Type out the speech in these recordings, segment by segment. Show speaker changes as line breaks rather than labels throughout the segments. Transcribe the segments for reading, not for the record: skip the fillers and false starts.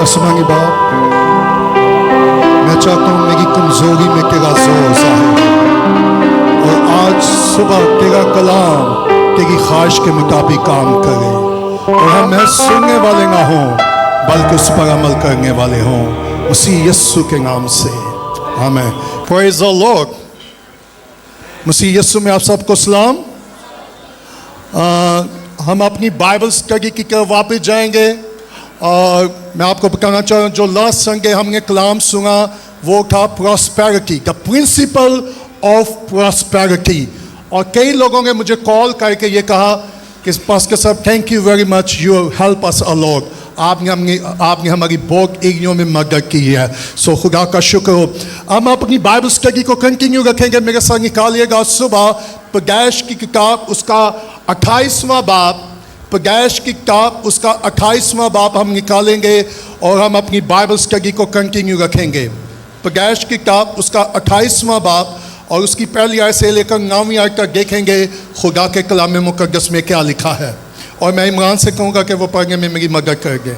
आसमानी बाप, मैं चाहता हूँ मेरी कमजोरी में तेरा जोर ज़ाहिर हो और आज सुबह तेरा कलाम तेरी ख्वाहिश के मुताबिक काम करे और हम महज सुनने वाले ना हों बल्कि उस पर अमल करने वाले हों, उसी यस्सु के नाम से आमीन। Praise the lord. मसीह यस्सु में आप सबको सलाम। हम अपनी बाइबल स्टडी की तरफ वापस जाएंगे और मैं आपको बताना चाह रहा हूँ जो लास्ट संडे हमने कलाम सुना वो था prosperity, the principle of prosperity. और कई लोगों ने मुझे कॉल करके ये कहा कि पास्टर साहब thank you very much, you help us a lot, आपने हमारी बहुत एरियों में मदद की है, सो खुदा का शुक्र हो। हम अपनी बाइबल स्टडी को कंटिन्यू रखेंगे। मेरे साथ निकालिएगा सुबह पैदाइश की किताब उसका 28वां बाब, पैदाइश की किताब उसका 28वां बाब हम निकालेंगे और हम अपनी बाइबल स्टडी को कंटिन्यू रखेंगे। पैदाइश की किताब उसका 28वां बाब और उसकी पहली आयत से लेकर 9वीं आयत तक देखेंगे खुदा के कलाम मुक़द्दस में क्या लिखा है। और मैं इमरान से कहूँगा कि वो पढ़ने में मेरी मदद कर दें।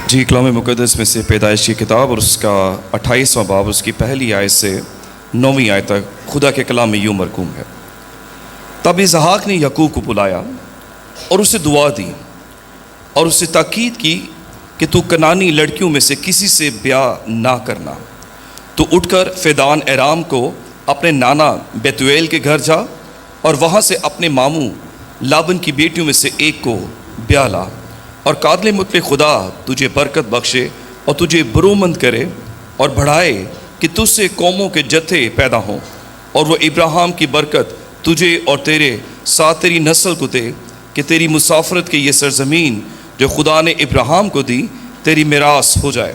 जी, कलाम मुक़द्दस में से पैदाइश की किताब और उसका 28वां बाब उसकी पहली आयत से 9वीं आयत तक खुदा के कलाम में यूँ मरकूम है। तब इसहाक ने याकूब को बुलाया और उसे दुआ दी और उससे ताकीद की कि तू कनानी लड़कियों में से किसी से ब्याह ना करना, तो उठकर फैदान एराम को अपने नाना बेतुएल के घर जा और वहाँ से अपने मामू लाबन की बेटियों में से एक को ब्याह ला और कादले मुतले खुदा तुझे बरकत बख्शे और तुझे बरूमंद करे और बढ़ाए कि तुझसे कौमों के जत्थे पैदा हों और वो इब्राहिम की बरकत तुझे और तेरे साथ तेरी नस्ल को दे कि तेरी मुसाफरत की ये सरजमीन जो खुदा ने इब्राहिम को दी तेरी मिरास हो जाए।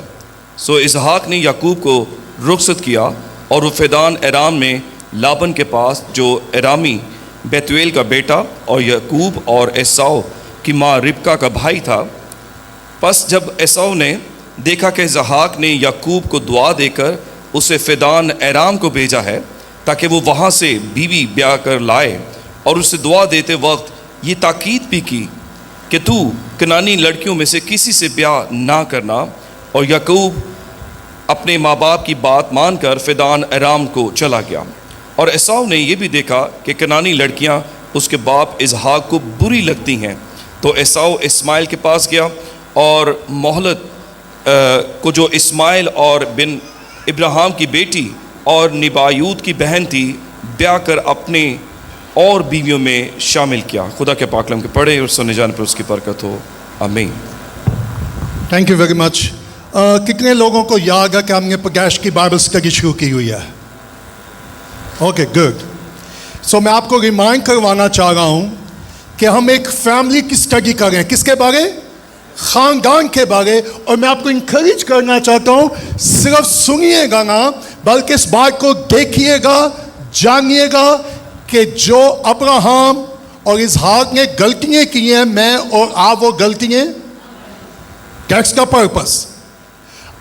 सो इसहाक ने याकूब को रुखसत किया और वो फैदान एराम में लाबन के पास जो एरामी बेतुएल का बेटा और याकूब और एसाव की माँ रिबका का भाई था। बस जब एसाव ने देखा कि इसहाक ने याकूब को दुआ देकर उसे फैदान एराम को भेजा है ताकि वो वहाँ से बीवी ब्याह कर लाए और उसे दुआ देते वक्त ये ताकीद भी की कि तू कनानी लड़कियों में से किसी से ब्याह ना करना, और याकूब अपने माँ बाप की बात मानकर फैदान एराम को चला गया। और एसाव ने यह भी देखा कि कनानी लड़कियाँ उसके बाप इसहाक को बुरी लगती हैं, तो एसाव इस्माइल के पास गया और मोहलत को जो इस्माइल और बिन इब्राहिम की बेटी और निबायूत की बहन थी ब्याह कर अपने और बीवियों में शामिल किया। खुदा के पाक कलाम के पढ़े और सुने जाने पर उसकी बरकत हो, आमीन।
Thank you very much. कितने लोगों को याद है कि हमने पैदाइश की बाइबल स्टडी शुरू की हुई है? Okay, good. सो मैं आपको रिमाइंड करवाना चाह रहा हूँ कि हम एक फैमिली की स्टडी कर रहे हैं। किसके बारे? ख़ानदान के बारे। और मैं आपको इंकरेज करना चाहता हूँ सिर्फ सुनिएगा ना बल्कि इस बात को देखिएगा, जानिएगा कि जो अब्राहम और इसहाक ने गलतियाँ की हैं, मैं और आप वो गलतियाँ, दैट्स द पर्पस।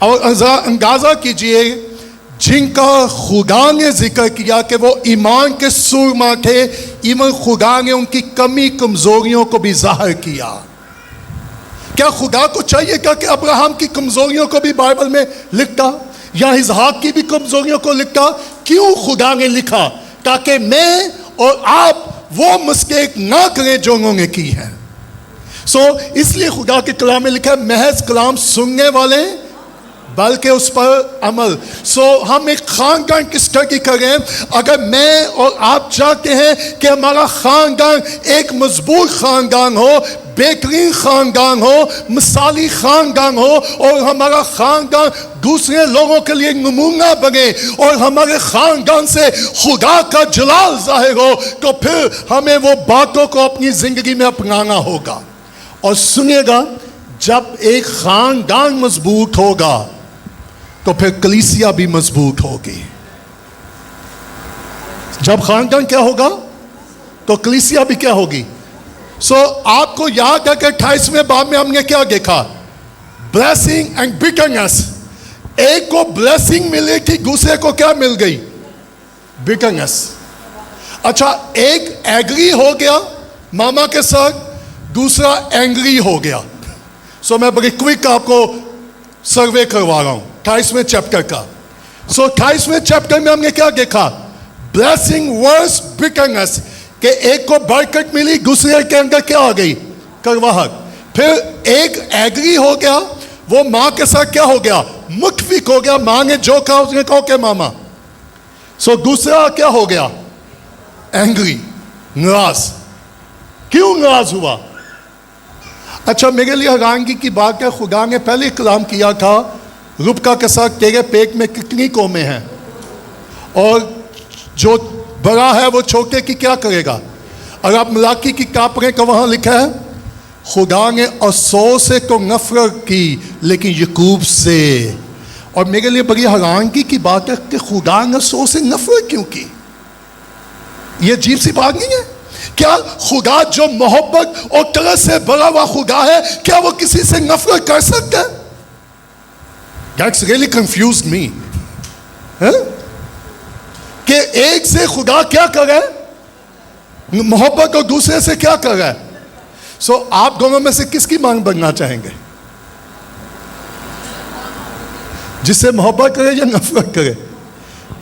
और अंदाज़ा कीजिए जिनका खुदा ने जिक्र किया कि वो ईमान के सुरमा थे, इवन खुदा ने उनकी कमी कमज़ोरियों को भी ज़ाहिर किया। क्या खुदा को चाहिए क्या कि अब्राहम की कमज़ोरियों को भी बाइबल में लिखता या इसहाक की भी कमज़ोरियों को लिखता? क्यों खुदा ने लिखा? ताकि मैं और आप वो मिस्टेक ना करें जो उन्होंने की है। सो इसलिए खुदा के कलाम में लिखा है महज कलाम सुनने वाले बल्कि उस पर अमल। सो हम एक खानदान की स्टडी कर रहे हैं। अगर मैं और आप चाहते हैं कि हमारा खानदान एक मजबूत खानदान हो, बेहतरीन खानदान हो, मिसाली खानदान हो और हमारा खानदान दूसरे लोगों के लिए नमूना बने और हमारे खानदान से खुदा का जलाल जाहिर हो, तो फिर हमें वो बातों को अपनी ज़िंदगी में अपनाना होगा। और सुनिएगा, जब एक खानदान मजबूत होगा तो फिर कलीसिया भी मजबूत होगी। जब खानदान क्या होगा तो कलीसिया भी क्या होगी। सो आपको याद है कि 28वें बाब में हमने क्या देखा? Blessing and bitterness. एक को ब्लेसिंग मिली थी, दूसरे को क्या मिल गई? बिटरनेस। अच्छा, एक एग्री हो गया मामा के साथ, दूसरा एंग्री हो गया. सो मैं बड़ी क्विक आपको सर्वे करवा रहा हूं 28वें चैप्टर का. सो 28वें चैप्टर में हमने क्या देखा? ब्लेसिंग वर्स बिटरनेस, कि एक को बरकत मिली, दूसरे के अंदर क्या आ गई? करवाहट. फिर एक एग्री हो गया, वो माँ के साथ क्या हो गया? मुतफिक हो गया. माँ ने जो कहा उसने कहा के मामा. सो दूसरा क्या हो गया? एंग्री, नाराज. क्यों नाराज हुआ? अच्छा, मेरे लिए हैरानगी की बात है, खुदा ने पहले कलाम किया था रुबका के साथ, तेरे पेट में कितनी कौमें हैं, और जो बड़ा है वो छोटे की क्या करेगा? अगर आप मलाकी की किताब पढ़ें तो वहाँ लिखा है खुदा ने असो से तो नफरत की लेकिन यकूब से. और मेरे लिए बड़ी हैरानगी की बात है कि खुदा ने असो से नफरत क्यों की? ये अजीब सी बात नहीं है क्या? खुदा जो मोहब्बत और तरस से भरा हुआ खुदा है, क्या वो किसी से नफरत कर सकता है? That's really confused me. कि एक से खुदा क्या कर रहा है? मोहब्बत, और दूसरे से क्या कर रहा है? सो आप दोनों में से किसकी मांग बनना चाहेंगे? जिससे मोहब्बत करे या नफरत करे?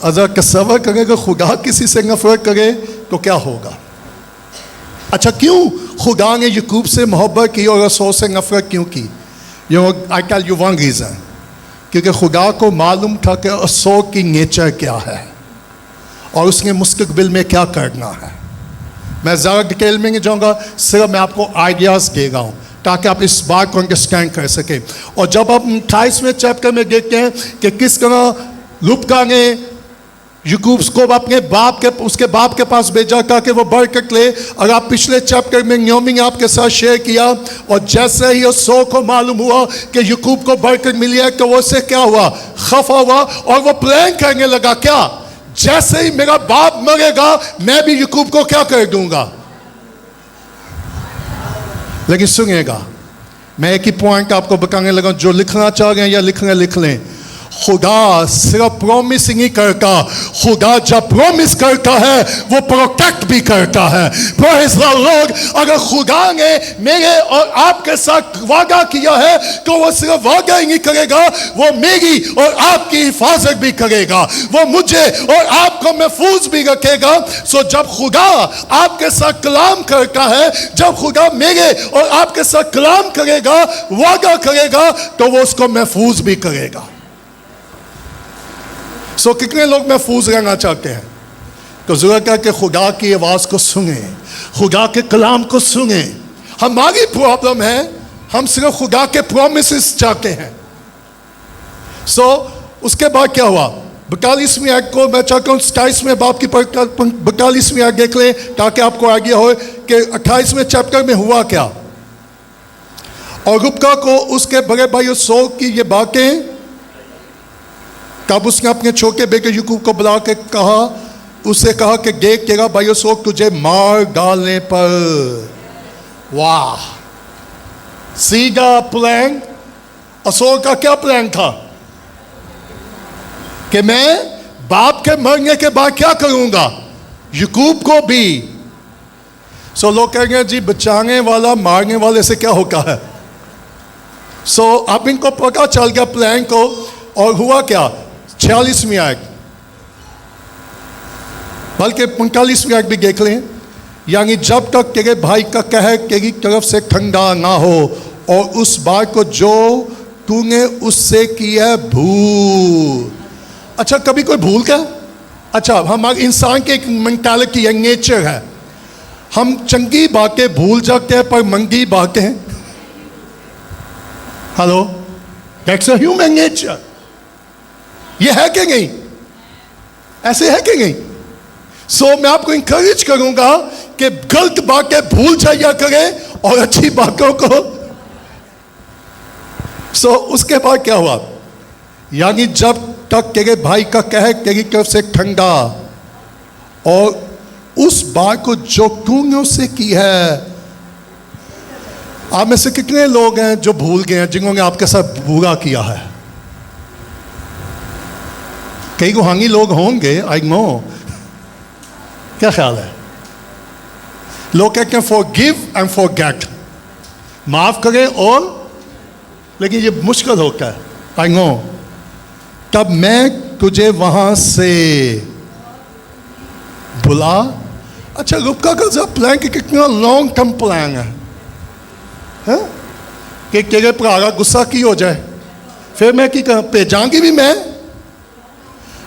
अगर तसव्वुर करेगा खुदा किसी से नफरत करे तो क्या होगा? अच्छा, क्यों खुदा ने यकूब से मोहब्बत की और रसूल से नफरत क्यों की? I tell you one reason, क्योंकि खुदा को मालूम था कि रसूल की नेचर क्या है और उसने मुस्तकबिल में क्या करना है. मैं ज़्यादा डिटेल में नहीं जाऊँगा, सिर्फ मैं आपको आइडियाज़ दे रहा हूँ ताकि आप इस बात को अंडरस्टैंड कर सकें. और जब आप 28वें चैप्टर में देखते हैं कि किस तरह रुबका ने यकूब को अपने बाप के, उसके बाप के पास भेजा ताकि वो बरकत ले. और आप पिछले चैप्टर में नयोमी ने आपके साथ शेयर किया, और जैसे ही सो को मालूम हुआ कि यकूब को बरकत मिली है तो वो उससे क्या हुआ? खफा हुआ, और वो प्लान करने लगा क्या? जैसे ही मेरा बाप मरेगा मैं भी यकूब को क्या कर दूंगा. लेकिन सुनिएगा, मैं एक ही पॉइंट आपको बताने लगा, जो लिखना चाह रहे हैं या लिख लें. खुदा सिर्फ प्रॉमिस नहीं करता, खुदा जब प्रॉमिस करता है वो प्रोटेक्ट भी करता है. Praise the Lord. अगर खुदा ने मेरे और आपके साथ वादा किया है तो वो सिर्फ वादा ही नहीं करेगा, वो मेरी और आपकी हिफाजत भी करेगा, वो मुझे और आपको महफूज भी रखेगा. सो जब खुदा आपके साथ कलाम करता है, जब खुदा मेरे और आपके साथ कलाम करेगा, वादा करेगा, तो वो उसको महफूज भी करेगा. सो कितने लोग महफूज रहना चाहते हैं? तो जरूरत है कि खुदा की आवाज़ को सुने, खुदा के कलाम को सुने. हमारी प्रॉब्लम है हम सिर्फ खुदा के प्रोमिसेस चाहते हैं. सो उसके बाद क्या हुआ? 42वीं आयत को मैं चाहता हूँ 27वें बाप की 42वीं आयत देख लें ताकि आपको आइडिया हो कि 28वें चैप्टर में हुआ क्या. और रुबका को उसके बड़े भाई सो की ये बातें, तब उसने अपने छोटे बेटे यकूब को बुला के कहा, उससे कहा कि देख तेरा भाई सोक तुझे मार डालने पर. वाह, सीधा प्लान. असोर का क्या प्लान था? कि मैं बाप के मरने के बाद क्या करूंगा? यकूब को भी. सो लोग कहेंगे जी बचाने वाला मारने वाले से क्या होता है? सो अब इनको पता चल गया प्लान को. और हुआ क्या? 46वीं आयत, बल्कि 45वीं आयत भी देख लें. यानी जब तक तेरे भाई का कहर तेरी तरफ से ठंडा ना हो और उस बात को जो तूने उससे किया भूल. अच्छा, कभी कोई भूल क्या? अच्छा, हमारे इंसान की एक मेंटालिटी है, नेचर है, हम चंगी बातें भूल जाते हैं पर मंगी बातें. Hello, that's a human nature. ये है कि नहीं? ऐसे है कि नहीं? सो मैं आपको इंकरेज करूंगा कि गलत बातें भूल जाया करें और अच्छी बातों को. सो उसके बाद क्या हुआ? यानी जब तक तेरे भाई का कहर तेरी तरफ से ठंडा और उस बात को जो तूने उससे की है. आप में से कितने लोग हैं जो भूल गए हैं, जिन्होंने आपके साथ बुरा किया है? कई गुहांगी लोग होंगे, आई नो. क्या ख्याल है? लोग कहते हैं forgive and forget, माफ करें और, लेकिन ये मुश्किल होता है, आई नो। तब मैं तुझे वहां से बुला। अच्छा, रुपका का प्लान कि कितना लॉन्ग टर्म प्लान है कि तेरे भरा गुस्सा की हो जाए, फिर मैं की भेजांगी भी मैं।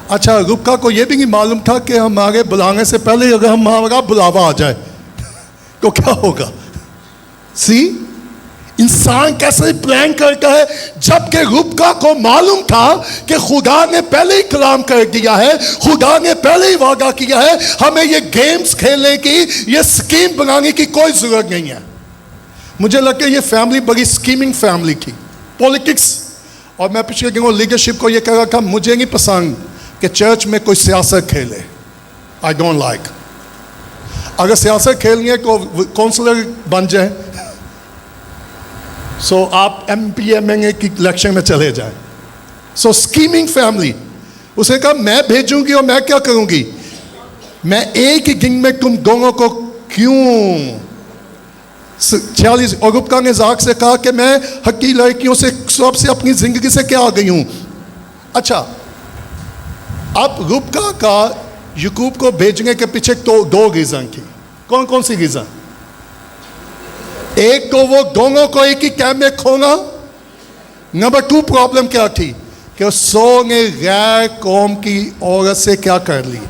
अच्छा, रुपका को यह भी नहीं मालूम था कि हमारे बुलाने से पहले अगर हमारा बुलावा आ जाए तो क्या होगा। सी, इंसान कैसे प्लान करता है, जबकि रुबका को मालूम था कि खुदा ने पहले ही कलाम कर दिया है, खुदा ने पहले ही वादा किया है, हमें ये गेम्स खेलने की, ये स्कीम बनाने की कोई जरूरत नहीं है। मुझे लगता है ये फैमिली बड़ी स्कीमिंग फैमिली थी, पॉलिटिक्स। और मैं पिछले दिनों लीडरशिप को ये कह रहा था, मुझे नहीं पसंद कि चर्च में कोई सियासत खेले, आई डोंट लाइक। अगर सियासत खेलनी है तो काउंसलर बन जाए, सो आप MPMA की इलेक्शन में चले जाए। सो स्कीमिंग फैमिली। उसे कहा मैं भेजूंगी और मैं क्या करूंगी, मैं एक ही दिन में तुम दोनों को क्यों 46। और रुबका ने इज़हाक से कहा कि मैं हकी लड़कियों से सबसे अपनी जिंदगी से क्या आ गई हूं। अच्छा, अब रुबका का याकूब को भेजने के पीछे तो दो रीजन थी। कौन कौन सी रीजन? एक तो वो दोनों को एक ही कैम्प में खोना। नंबर 2 प्रॉब्लम क्या थी कि उसो ने गैर कौम की औरत से क्या कर ली।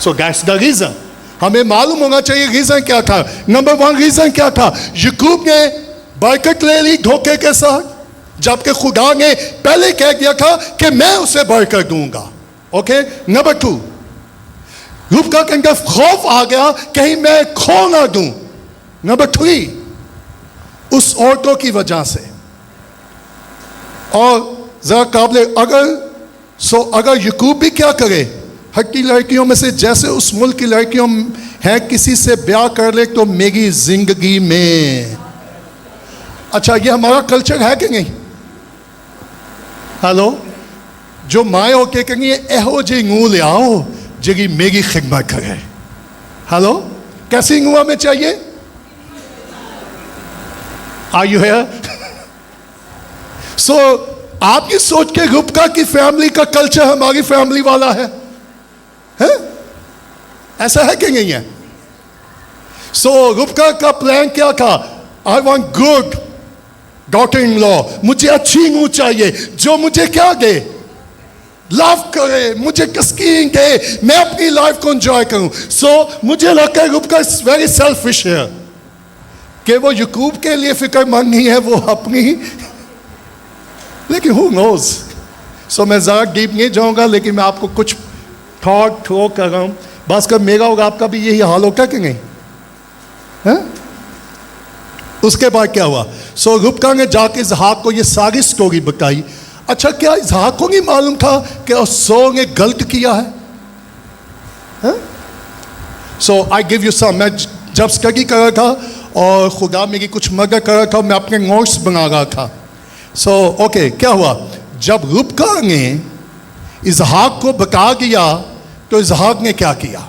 So that's the reason. हमें मालूम होना चाहिए रीजन क्या था। नंबर 1 रीजन क्या था, याकूब ने बरकत ले ली धोखे के साथ, जबकि खुदा ने पहले कह दिया था कि मैं उसे बरकत दूंगा। ओके। नंबर 2, रुबका के अंदर खौफ आ गया कहीं मैं खो ना दूं। नंबर 3, उस औरतों की वजह से। और जरा काबिल अगर याकूब भी क्या करे, हट्टी लड़कियों में से जैसे उस मुल्क की लड़कियों हैं, किसी से ब्याह कर ले तो मेरी जिंदगी में। अच्छा, ये हमारा कल्चर है कि नहीं? हेलो, जो माए होके कहेंगे एहो जी नूह ले आओ जी मेरी खिदमत करे। हेलो, कैसी नूह हमें चाहिए? Are you here? So, आपकी सोच के रुबका की फैमिली का कल्चर हमारी फैमिली वाला है? ऐसा है कि नहीं है? So, रुबका का प्लान क्या था? I want good daughter-in-law. मुझे अच्छी नूह चाहिए जो मुझे क्या दे, लव करे, मुझे तस्कीन दे, मैं अपनी लाइफ को एंजॉय करूं। So, मुझे लगता है रुबका इज वेरी सेल्फिश है कि वो याकूब के लिए फिक्रमंद नहीं है, वो अपनी। लेकिन who knows? सो मैं ज़्यादा डीप नहीं जाऊंगा, लेकिन मैं आपको कुछ थॉट थ्रो कर रहा हूँ। बस कर मेरा होगा, आपका भी यही हाल होता कि नहीं है? उसके बाद क्या हुआ? सो रुबका ने जाके इज़हाक को ये सारी स्टोरी बताई। अच्छा, क्या इज़हाक को नहीं मालूम था कि उसो ने गलत किया है? सो आई गिव यू सम। मैं जब स्टडी कर रहा था और खुदा मेरी कुछ मदद कर रहा था, मैं अपने नोट्स बना रहा था। सो ओके, क्या हुआ? जब रुबका ने इज़हाक को बता दिया तो इज़हाक ने क्या किया?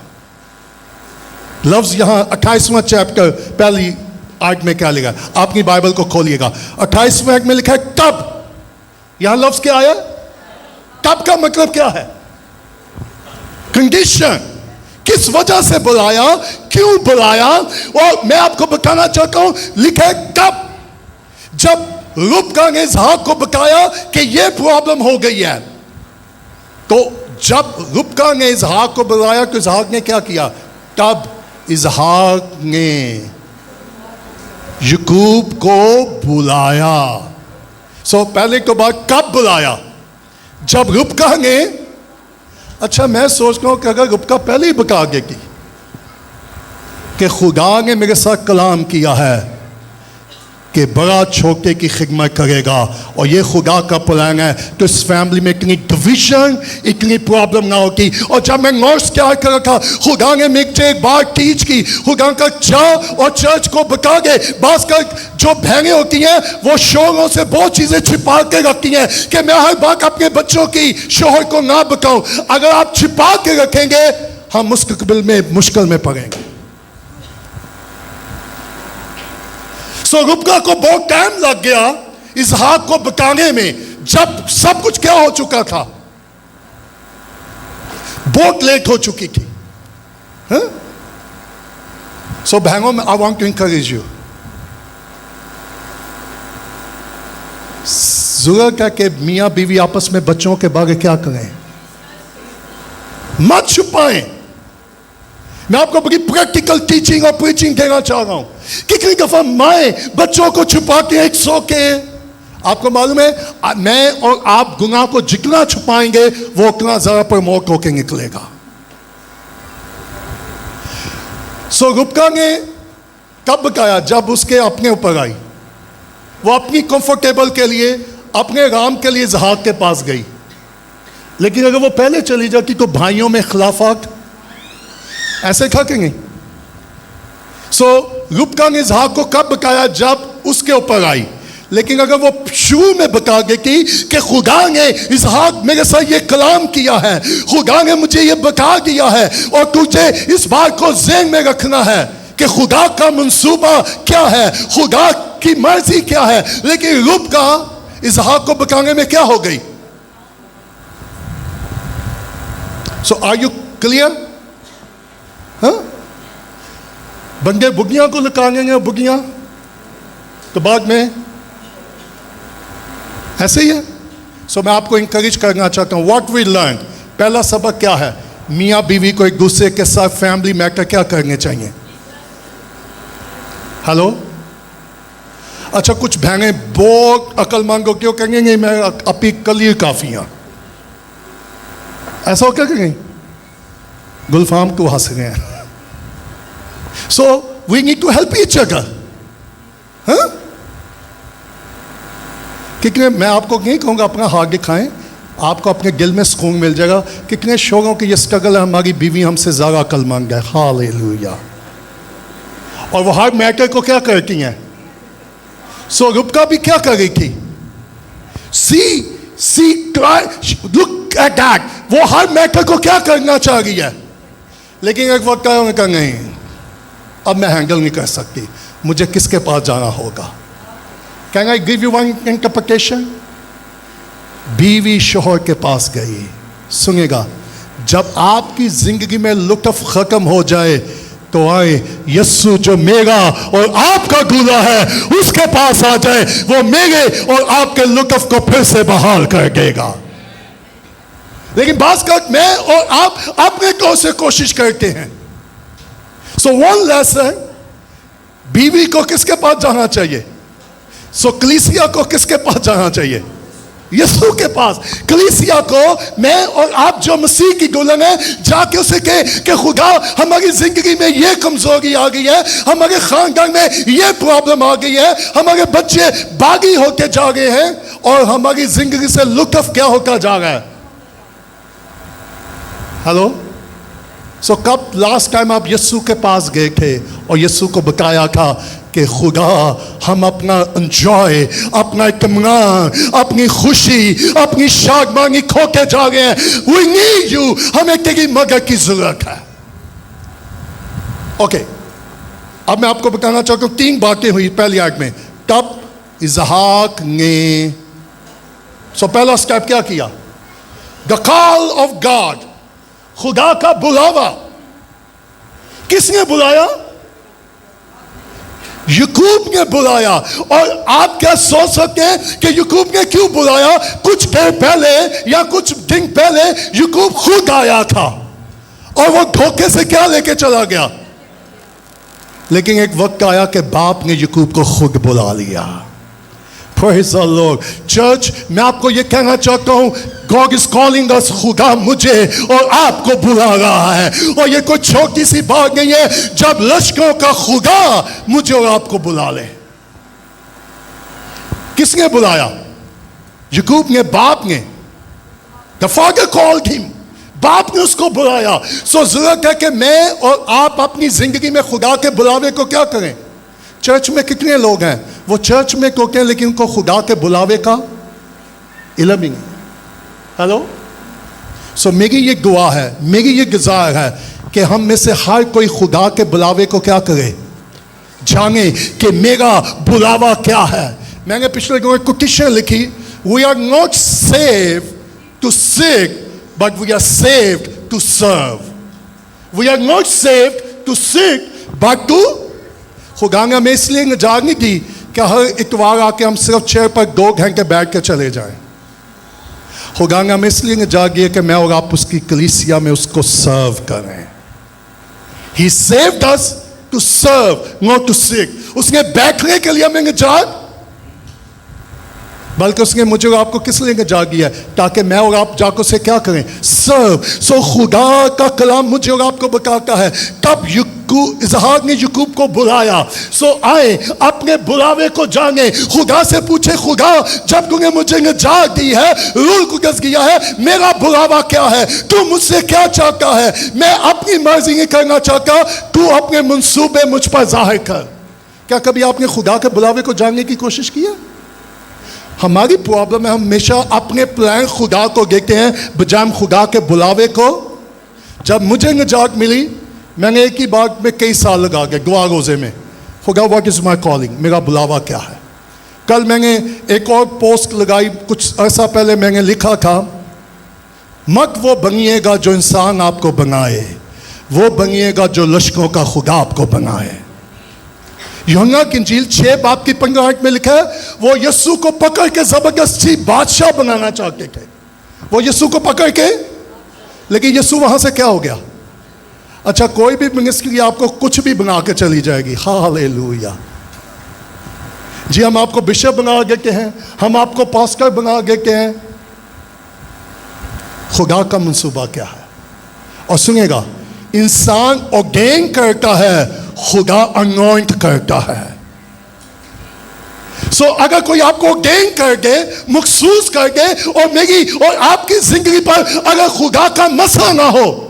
लफ्ज़ यहाँ 28वां चैप्टर पहली आयत में क्या लिखा? अपनी बाइबल को खोलिएगा, 28वें आयत में लिखा है तब। यहां लफ्ज़ क्या आया? तब का मतलब क्या है? कंडीशन। किस वजह से बुलाया, क्यों बुलाया? और मैं आपको बताना चाहता हूं, लिखा है तब। जब रुबका ने इज़हाक को बताया कि यह प्रॉब्लम हो गई है, तो जब रुबका ने इज़हाक को बुलाया तो इज़हाक ने क्या किया? तब इज़हाक ने याकूब को बुलाया। सो पहले तो बात कब बुलाया? जब रुबका ने। अच्छा, मैं सोच रहा हूं कि अगर रुबका पहले ही बता देगी कि खुदा ने मेरे साथ कलाम किया है कि बड़ा छोटे की खिदमत करेगा और ये खुदा का प्लान है, तो इस फैमिली में इतनी डिविजन, इतनी प्रॉब्लम ना होती। और जब मैं नोट्स क्या कर रहा था, खुदा ने मुझे एक बात टीच की, खुदा का जा और चर्च को बता दे। बात कर जो बहनें होती हैं वो शोहरों से बहुत चीज़ें छिपा के रखती हैं कि मैं हर बात अपने बच्चों की शोहर को ना बताऊं। अगर आप छिपा के रखेंगे, हम मुश्किल में पड़ेंगे। सो रुबका को बहुत टाइम लग गया इसहाक को बकाने में, जब सब कुछ क्या हो चुका था, बहुत लेट हो चुकी थी. सो बहनों में I want to encourage you, जरूरत है कि मियाँ बीवी आपस में बच्चों के बारे क्या करें, मत छुपाएं. मैं आपको बड़ी प्रैक्टिकल टीचिंग और प्रीचिंग देना चाह रहा हूं. कितनी दफा माएं बच्चों को छुपाते हैं सो के. आपको मालूम है मैं और आप गुनाह को जितना छुपाएंगे वो उतना ज्यादा प्रमोट होकर निकलेगा. सो रुबका ने कब बताया, जब उसके अपने ऊपर आई. वो अपनी कंफर्टेबल के लिए, अपने राम के लिए इसहाक के पास गई. लेकिन अगर वो पहले चली जाती तो भाइयों में खिलाफत ऐसे खाकेंगे. सो रुबका ने इसहाक को कब बताया, जब उसके ऊपर आई. लेकिन अगर वो शुरू में बता देती कि खुदा ने इसहाक मेरे साथ ये कलाम किया है, खुदा ने मुझे ये बता दिया है और तुझे इस बात को ज़हन में रखना है कि खुदा का मंसूबा क्या है, खुदा की मर्जी क्या है. लेकिन रुबका इसहाक को बताने में क्या हो गई. सो आर यू क्लियर. बंदे बुगियां को लकाएंगे, बुगियां तो बाद में ऐसे ही है. सो मैं आपको इंकरेज करना चाहता हूं. व्हाट वी लर्न, पहला सबक क्या है, मियाँ बीवी को एक दूसरे के साथ फैमिली मैटर क्या करने चाहिए. हेलो. अच्छा, कुछ बहनें बहुत अक्लमंद हो क्यों कहेंगे मैं अपनी कली काफी हूं, ऐसा हो क्या कहेंगे. गुलफाम को हंस रहे हैं. So we need to help each other. कितने, मैं आपको नहीं कहूँगा अपना हाथ दिखाएं, आपको अपने दिल में सुकून मिल जाएगा. कितने शोरों की ये स्ट्रगल है, हमारी बीवी हमसे ज़्यादा अक्लमंद है. हालेलुया. और वो हर मैटर को क्या करती हैं. सो रुबका भी क्या कर रही थी, लुक एट दैट, वो हर मैटर को क्या करना चाह रही है. लेकिन एक वक्त का नहीं, अब मैं हैंडल नहीं कर सकती, मुझे किसके पास जाना होगा. Can I give you one interpretation. बीवी शोहर के पास गई. सुनेगा, जब आपकी जिंदगी में लुत्फ खत्म हो जाए तो आए यस्सु जो मेरा और आपका दूल्हा है उसके पास आ जाए, वो मेरे और आपके लुत्फ को फिर से बहाल कर देगा. लेकिन बात कर मैं और आप अपने तौर से कोशिश करते हैं. सो वन लेसन, बीवी को किसके पास जाना चाहिए. सो कलीसिया को किसके पास जाना चाहिए, यीशु के पास. कलीसिया को मैं और आप जो मसीह की दुल्हन है जाके उसे कहे कि खुदा हमारी जिंदगी में ये कमजोरी आ गई है, हमारे खानदान में ये प्रॉब्लम आ गई है, हमारे बच्चे बागी होते जा रहे हैं और हमारी जिंदगी से लुत्फ क्या होता जा रहा है. हेलो. सो कब लास्ट टाइम आप यीशु के पास गए थे और यीशु को बताया था कि खुदा हम अपना एंजॉय, अपना इत्मीनान, अपनी खुशी, अपनी शादमानी खो के जा रहे हैं. वी नीड यू, हमें तेरी मदद की जरूरत है. ओके, अब मैं आपको बताना चाहता हूं 3 बातें हुई पहली आयत में. तब इसहाक ने पहला स्टेप क्या किया, द कॉल ऑफ गॉड, खुदा का बुलावा. किसने बुलाया, याकूब ने बुलाया. और आप क्या सोच सकते हैं कि याकूब ने क्यों बुलाया. कुछ देर पहले या कुछ दिन पहले याकूब खुद आया था और वो धोखे से क्या लेके चला गया. लेकिन एक वक्त आया कि बाप ने याकूब को खुद बुला लिया. Praise the Lord. चर्च, मैं आपको ये कहना चाहता हूं, God is calling us. खुदा मुझे और आपको बुला रहा है. और ये कोई छोटी सी बात नहीं है जब लश्करों का खुदा मुझे और आपको बुला ले. किसने बुलाया, याकूब ने, बाप ने. The father called him. बाप ने उसको बुलाया. सो जरूरत है कि मैं और आप अपनी जिंदगी में खुदा के बुलावे को क्या करें. चर्च में कितने लोग हैं वो चर्च में होते हैं लेकिन उनको खुदा के बुलावे का इल्म नहीं. हेलो. सो मेरी ये दुआ है, मेरी ये गुज़ार है कि हम में से हर कोई खुदा के बुलावे को क्या करे, जाने कि मेरा बुलावा क्या है। मैंने पिछले दिनों एक कोटेशन लिखी, we are not saved to seek but we are saved to serve. We are not saved to seek but to, खुदा ने हमें इसलिए निजात नहीं दी कि हर इतवार आके हम सिर्फ चेयर पर 2 घंटे बैठ के चले जाएं। खुदा ने हमें इसलिए निजात दी कि मैं और आप उसकी कलीसिया में उसको सर्व करें। He saved us to serve, not to seek. उसने बैठने के लिए हमें निजात, बल्कि उसने मुझे और आपको किस लिए निजात दिया है? ताकि मैं और आप जाकर उसे क्या करें? सर्व। सो खुदा का कलाम मुझे और आपको बताता है कब इसहाक ने याकूब को बुलाया। सो आए अपने बुलावे को जाने, खुदा से पूछे, खुदा जब तूने मुझे निजात दी है, रूल को दस किया है, मेरा बुलावा क्या है? तू मुझसे क्या चाहता है? मैं अपनी मर्जी नहीं करना चाहता, तू अपने मंसूबे मुझ पर जाहिर कर। क्या कभी आपने खुदा के बुलावे को जानने की कोशिश की है? हमारी प्रॉब्लम है, हम हमेशा अपने प्लान खुदा को देखते हैं बजाय खुदा के बुलावे को। जब मुझे निजात मिली, मैंने एक ही बात में कई साल लगा के दुआ रोज़े में, खुदा व्हाट इज़ माई कॉलिंग, मेरा बुलावा क्या है? कल मैंने एक और पोस्ट लगाई, कुछ अर्सा पहले मैंने लिखा था, मत वो बनिएगा जो इंसान आपको बनाए, वो बनिएगा जो लश्करों का खुदा आपको बनाए। यूहन्ना की इंजील 6 बाब की 15 में लिखा है, वो यीशु को पकड़ के जबरदस्ती बादशाह बनाना चाहते थे। वो यीशु को पकड़ के, लेकिन यीशु वहां से क्या हो गया? अच्छा, कोई भी मिनिस्ट्री आपको कुछ भी बना के चली जाएगी। हालेलुया। जी, हम आपको बिशप बना देते हैं, हम आपको पास्टर बना देते हैं। खुदा का मंसूबा क्या है? और सुनिएगा, इंसान ऑर्डेन करता है, खुदा अनॉइंट करता है। सो अगर कोई आपको ऑर्डेन कर दे, मखसूस कर दे, और मेरी और आपकी जिंदगी पर अगर खुदा का मसला ना हो,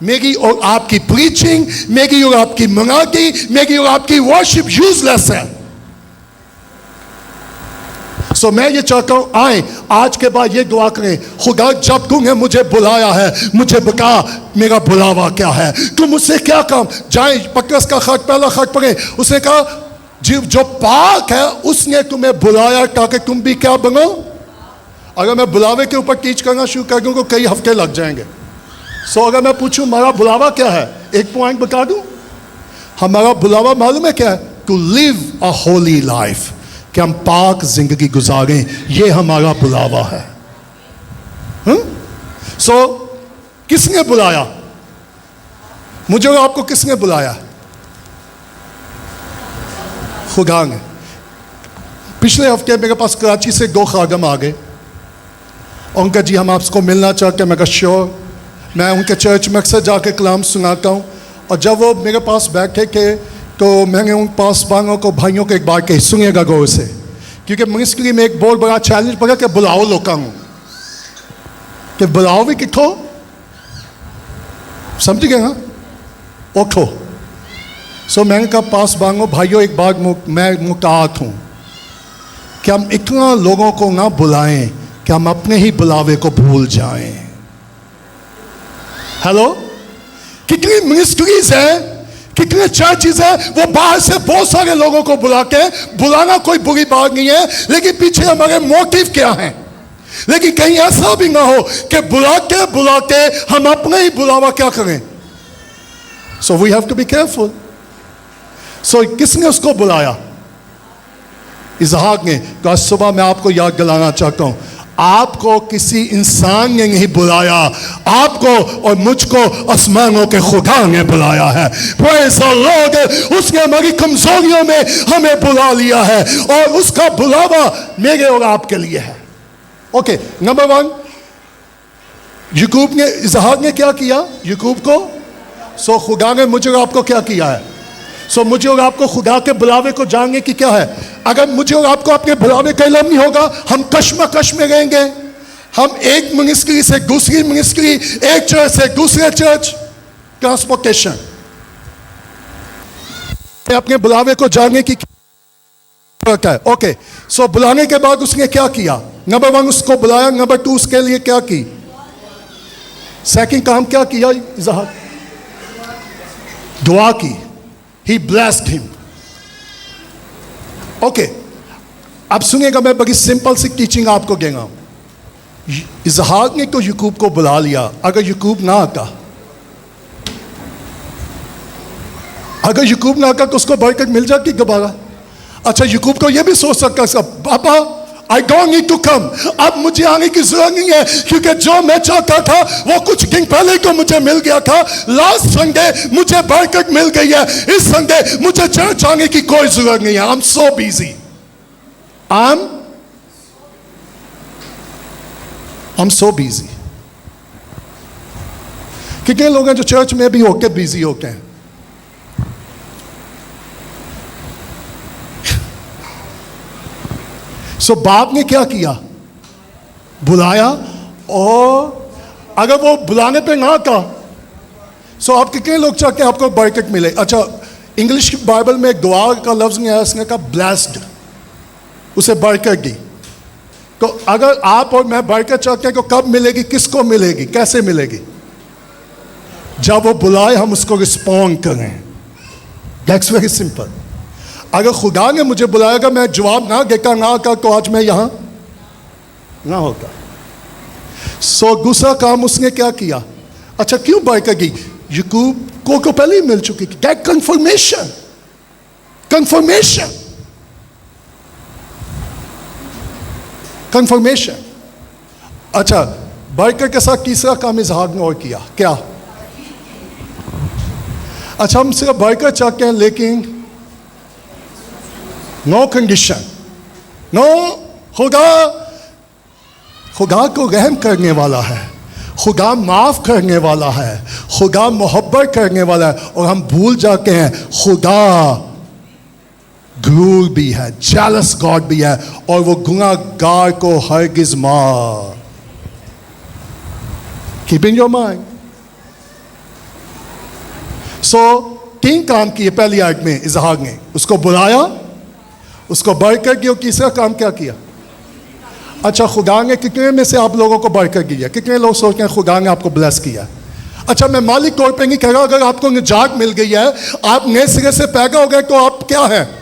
मेरी और आपकी प्रीचिंग, मेरी और आपकी मुनादी, मेरी और आपकी वर्शिप यूजलेस है। सो मैं ये चाहता हूं, आए आज के बाद ये दुआ करें, खुदा जब तूने मुझे बुलाया है, मुझे बता मेरा बुलावा क्या है, तू मुझसे क्या काम। जाए पतरस का खत, पहला खत पढ़े, उसने कहा जो पाक है उसने तुम्हें बुलाया ताकि तुम भी क्या बनो। अगर मैं बुलावे के ऊपर टीच करना शुरू कर दूं तो कई हफ्ते लग जाएंगे। सो अगर मैं पूछूं हमारा बुलावा क्या है, एक पॉइंट बता दूं, हमारा बुलावा मालूम है क्या है? To live a holy life, कि हम पाक जिंदगी गुजारें, ये हमारा बुलावा है। सो किसने बुलाया मुझे और आपको? किसने बुलाया? खुदा ने। पिछले हफ्ते मेरे पास कराची से 2 खादम आ गए, उनका जी हम आपको मिलना चाहते हैं। मैं कहा श्योर। मैं उनके चर्च में अक्सर जाके कलाम सुनाता हूँ, और जब वो मेरे पास बैठे थे तो मैंने उन पासबानों को, भाइयों को एक बात कही, सुनिएगा गौर से, क्योंकि मिनिस्ट्री में एक बहुत बड़ा चैलेंज पड़ा कि बुलाओ लोगों को, कि बुलाओ भी कितो, समझ गए ना, उठो। सो मैंने कहा पासबानों, भाइयों, एक बात मैं मुताहत हूँ कि हम इतना लोगों को ना बुलाएं कि हम अपने ही बुलावे को भूल जाएं। हेलो, कितनी मिनिस्ट्रीज है, कितने चर्चेस है, वो बाहर से बहुत सारे लोगों को बुला के, बुलाना कोई बुरी बात नहीं है, लेकिन पीछे हमारे मोटिव क्या है। लेकिन कहीं ऐसा भी ना हो कि बुलाते बुलाते हम अपने ही बुलावा क्या करें। So we have to be careful. So किसने उसको बुलाया? इसहाक ने। तो आज सुबह मैं आपको याद दिलाना चाहता हूं, आपको किसी इंसान ने नहीं बुलाया, आपको और मुझको आसमानों के खुदा ने बुलाया है। Praise the Lord. उसने हमारी कमजोरियों में हमें बुला लिया है, और उसका बुलावा मेरे और आपके लिए है। ओके, नंबर 1, याकूब ने, इसहाक ने क्या किया? याकूब को। सो खुदा ने मुझे और आपको क्या किया है? सो मुझे और आपको खुदा के बुलावे को जानने की क्या है? अगर मुझे और आपको अपने बुलावे का इल्म नहीं होगा, हम कश्मकश में रहेंगे। हम एक मिनिस्ट्री से दूसरी मिनिस्ट्री, एक चर्च से दूसरे चर्च, ट्रांसपोर्टेशन। अपने बुलावे को जानने की क्या है? ओके, सो बुलाने के बाद उसने क्या किया? नंबर 1 उसको बुलाया, नंबर 2 उसके लिए क्या की? सेकंड काम क्या किया? दुआ की। He blessed him. ओके, अब सुनिएगा, मैं बड़ी सिंपल सी टीचिंग आपको देगा. इसहाक ने तो याकूब को बुला लिया. अगर याकूब ना आता, तो उसको बरकत मिल जाती दोबारा. अच्छा, याकूब को यह भी सोच सकता है, पापा I don't need to come, अब मुझे आने की जरूरत नहीं है, क्योंकि जो मैं चाहता था वो कुछ दिन पहले तो मुझे मिल गया था. लास्ट संडे मुझे बरकत मिल गई है, इस संडे मुझे चर्च आने की कोई जरूरत नहीं है. I am so busy. I'm so busy. कितने लोग हैं जो चर्च में भी होके बिजी होते हैं? सो बाप ने क्या किया? बुलाया, और अगर वो बुलाने पे ना था, सो आप कितने लोग चाहते हैं आपको बरकत मिले? अच्छा, इंग्लिश बाइबल में एक दुआ का लफ्ज नहीं आया, उसने कहा ब्लेस्ड, उसे बरकत दी. तो अगर आप और मैं बरकत चाहते हैं तो कब मिलेगी, किसको मिलेगी, कैसे मिलेगी? जब वो बुलाए हम उसको रिस्पॉन्ड करें. That's very simple. अगर खुदा ने मुझे बुलाएगा, मैं जवाब ना देता ना कर, तो आज मैं यहां ना होता. सो दूसरा काम उसने क्या किया? अच्छा, क्यों बरकत दी? याकूब को पहले ही मिल चुकी थी. That confirmation. अच्छा, बरकत के साथ तीसरा काम इसहाक ने और किया. क्या? अच्छा, हम सिर्फ बरकत चाहते हैं, लेकिन नो कंडीशन. नो, खुदा को रहम करने वाला है, खुदा माफ करने वाला है, खुदा मोहब्बत करने वाला है, और हम भूल जाते हैं खुदा क्रूर भी है, जेलस गॉड भी है, और वो गुनाहगार को हरगिज माफ. Keep in your mind. So 3 काम किए पहली आयत में इसहाक ने. उसको बुलाया, उसको बरकत दी, और तीसरा काम क्या किया? अच्छा, खुदा ने कितने में से आप लोगों को बरकत दी है? कितने लोग सोचते हैं खुदा ने आपको ब्लेस किया? अच्छा, मैं मालिक तौर पे नहीं कह रहा, अगर आपको निजात मिल गई है, आप नए सिरे से पैदा हो गए, तो आप क्या है?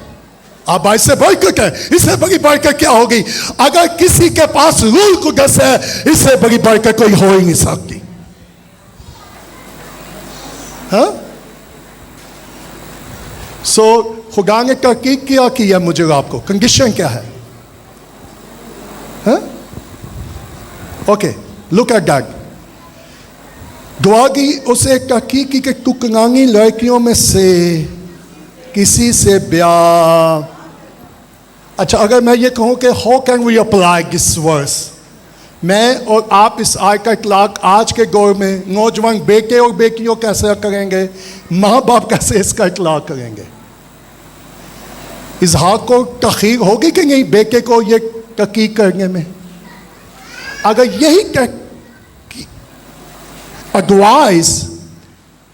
आप इससे बरकत है. इससे बड़ी बरकत क्या होगी? अगर किसी के पास रूह कुदस है, इससे बड़ी बरकत कोई हो ही नहीं सकती. हाँ? सो खुदा ने तहकीक क्या किया मुझे आपको? कंडीशन क्या है? हाँ? Okay, look at that. दुआ की उसे तहकीक की कि तू कनानी लड़कियों में से किसी से ब्याह. अच्छा, अगर मैं ये कहूं कि how can we apply this verse, मैं और आप इस आयत का इतलाक आज के दौर में नौजवान बेटे और बेटियों कैसे करेंगे, माँ बाप कैसे इसका इतलाक करेंगे? इसहाक को तखीर होगी कि नहीं बेटे को ये तहकीक करने में? अगर यही एडवाइस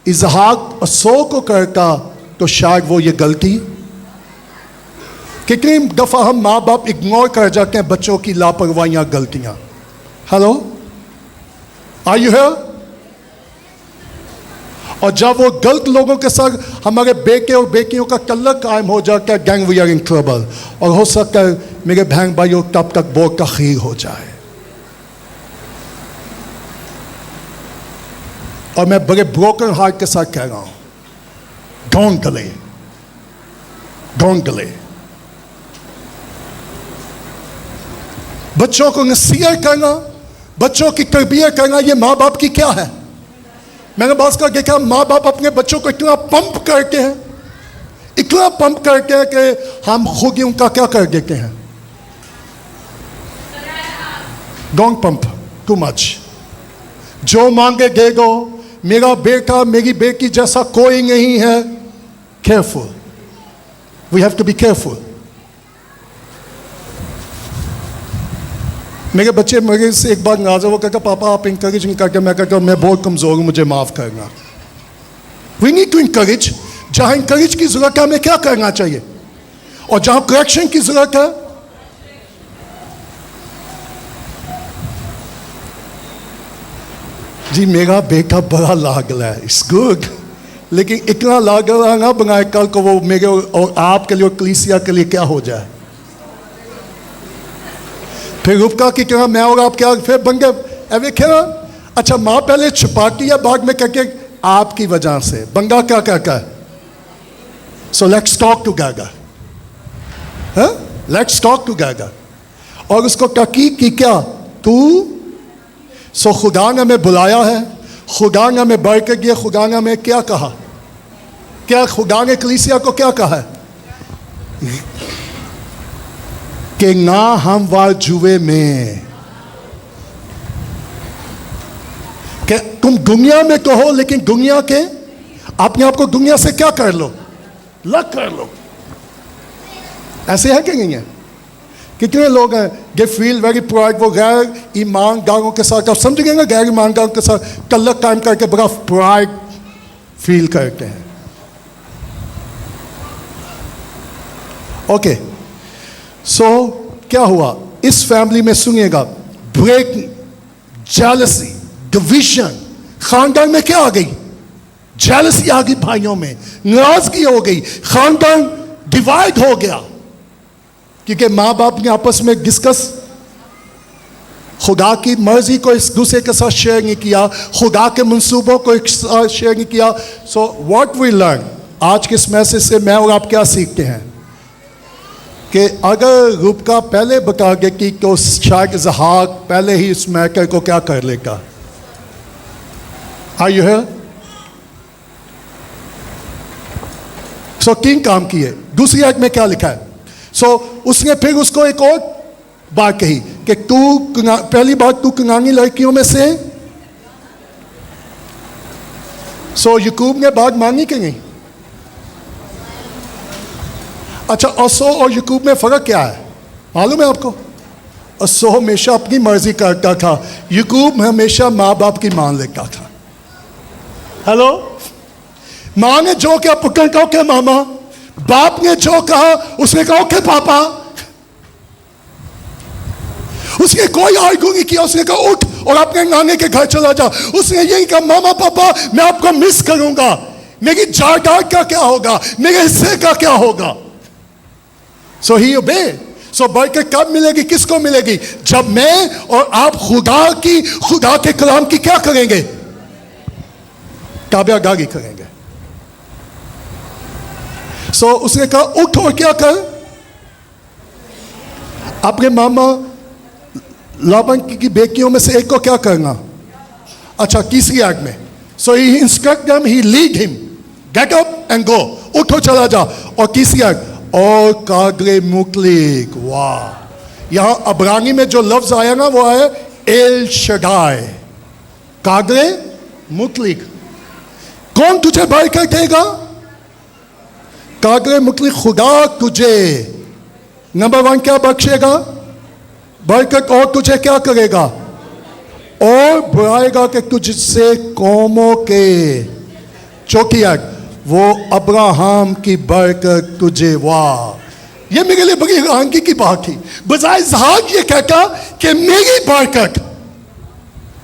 इसहाक 100 को करता, तो शायद वो ये गलती. कितनी दफा हम माँ बाप इग्नोर कर जाते हैं बच्चों की लापरवाहियां, गलतियां. Hello, are you here? और जब वो गलत लोगों के साथ हमारे बेटे और बेटियों का तल्लुक कायम हो जाता है, gang we are in trouble. और हो सकता है मेरे बहन भाइयों तब तक बहुत तखीर हो जाए. और मैं बड़े ब्रोकन हार्ट के साथ कह रहा हूं, डोंट डिले. बच्चों को नसीहत करना, बच्चों की तरबियत करना, ये माँ बाप की क्या है? मैंने बात का देखा, माँ बाप अपने बच्चों को इतना पंप करते हैं कि हम खुद ही उनका क्या कर देते हैं? Don't pump too much. जो मांगे दे दो. मेरा बेटा मेरी बेटी जैसा कोई नहीं है. Careful, we have to be careful. मेरे बच्चे मेरे से एक बार नाराज वो कहता, पापा आप इंकरेज नहीं करके. मैं कहता मैं बहुत कमज़ोर हूँ, मुझे माफ़ करना. We need to encourage. जहाँ इंकरेज की ज़रूरत है हमें क्या करना चाहिए, और जहाँ करेक्शन की ज़रूरत है, जी मेरा बेटा बड़ा लागला है, इट्स गुड, लेकिन इतना लागला ना बनाए कल को वो मेरे और आपके लिए और कलीसिया के लिए क्या हो जाए. फिर रुबका की तरह मैं और आप क्या फिर बन गए देखे ना। अच्छा माँ पहले छुपाती है बाद में करके आपकी वजह से बंगा क्या कहता है so let's talk together let's talk together और उसको टकी की क्या तू सो खुदा ने हमें बुलाया है खुदा ने हमें बढ़ कर दिया खुदा ने हमें क्या कहा क्या खुदा ने कलीसिया को क्या कहा है कि ना हम वार जुए में कि तुम दुनिया में तो हो लेकिन दुनिया के अपने आप को दुनिया से क्या कर लो लग कर लो ऐसे है कि नहीं है कितने लोग हैं दे फील वेरी प्राउड वो गैर ईमानदारों के साथ आप समझ गए ना गैर ईमानदारों के साथ कल्लक काम करके बड़ा प्राउड फील करते हैं ओके सो क्या हुआ इस फैमिली में सुनिएगा ब्रेक जेलसी डिवीजन खानदान में क्या आ गई जेलसी आ गई भाइयों में नाराजगी हो गई खानदान डिवाइड हो गया क्योंकि माँ बाप ने आपस में डिस्कस खुदा की मर्जी को एक दूसरे के साथ शेयर नहीं किया खुदा के मंसूबों को एक साथ शेयर नहीं किया सो व्हाट वी लर्न आज के इस मैसेज से मैं और आप क्या सीखते हैं कि अगर रुबका पहले बता देती तो शायद इज़हाक पहले ही इस मैटर को क्या कर लेगा आर यू हियर सो तीन काम किए दूसरी आयत में क्या लिखा है सो उसने फिर उसको एक और बात कही कि तू पहली बात तू कनानी लड़कियों में से सो याकूब ने बात मानी कि नहीं अच्छा असो और याकूब में फर्क क्या है मालूम है आपको असो हमेशा अपनी मर्जी करता था याकूब हमेशा माँ बाप की मान लेता था हेलो माँ ने जो क्या पुत्र कहो क्या मामा बाप ने जो कहा उसने कहा ओके पापा उसने कोई आर्ग्यू नहीं किया उसने कहा उठ और अपने नाने के घर चला जा उसने यही कहा मामा पापा मैं आपको मिस करूंगा मेरी जायदाद का क्या होगा मेरे हिस्से का क्या होगा सो ही ओबे सो बरकत कब मिलेगी किसको मिलेगी जब मैं और आप खुदा के कलाम की क्या करेंगे ताबेदारी करेंगे सो उसने कहा उठ और क्या कर अपने मामा लाबान की बेटियों में से एक को क्या करना अच्छा तीसरी आयत में so he instruct them he lead him get up and go उठो चला जा और तीसरी आयत और कागरे मुतलिक वाह यहां अबरानी में जो लफ्ज आया ना वो है एल शडाई कागरे मुतलिक कौन तुझे बरकत देगा कागरे मुतलिक खुदा तुझे नंबर वन क्या बख्शेगा बरकत और तुझे क्या करेगा और बढ़ाएगा कि तुझसे कौमों के चौथी आयत वो अब्राहम की बरकत तुझे वाह ये मेरे लिए बड़ी हैरानगी की बात थी बजाय इज़हाक ये कहता कि मेरी बरकत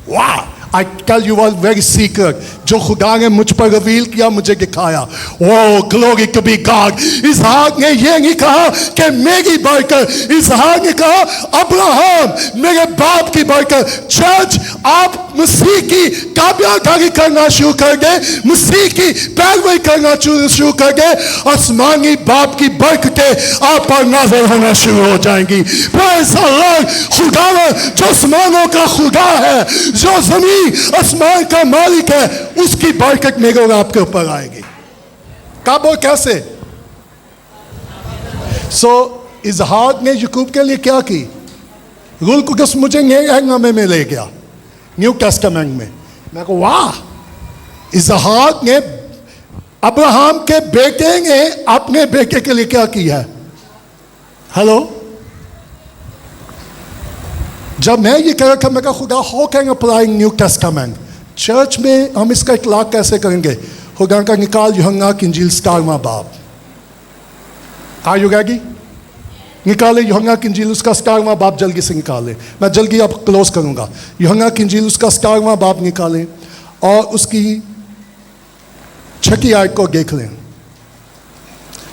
वाह I tell you all very secret जो खुदा ने मुझ पर रिवील किया मुझे दिखाया ओ ग्लोरी टू बी गॉड इज़हाक ने ये नहीं कहा कि मेरी बरकत इज़हाक ने कहा अब्राहम मेरे बाप की बरकत चर्च आप मसीह की ताबेदारी करना शुरू कर दे मसीह की पैरवी करना शुरू कर दे आसमानी बाप की बरकतें आप पर नाज़िल होना शुरू हो जाएंगी प्रेज़ द लॉर्ड खुदा जो आसमानों का खुदा है जो ज़मीन आसमान का मालिक है उसकी बरकत मेरे और आपके ऊपर आएगी कब और कैसे सो इज़हाक ने याकूब के लिए क्या की रूल कुदस मुझे नए नामे में ले गया न्यू टेस्टामेंट में मैं को वाह इज़हाक ने अब्राहम के बेटे ने अपने बेटे के लिए क्या किया है हेलो जब मैं ये कह रहा था मैं कहा खुदा how can apply new testament church में हम इसका इतलाक कैसे करेंगे खुदा का निकाल यूहन्ना की इंजील 17वां बाब आर यू रेडी निकाले यूहन्ना की इंजील उसका 17वां बाब जल्दी से निकाले मैं जल्दी अब क्लोज करूंगा यूहन्ना की इंजील उसका 17वां बाब निकालें और उसकी 6 आयत को देख लें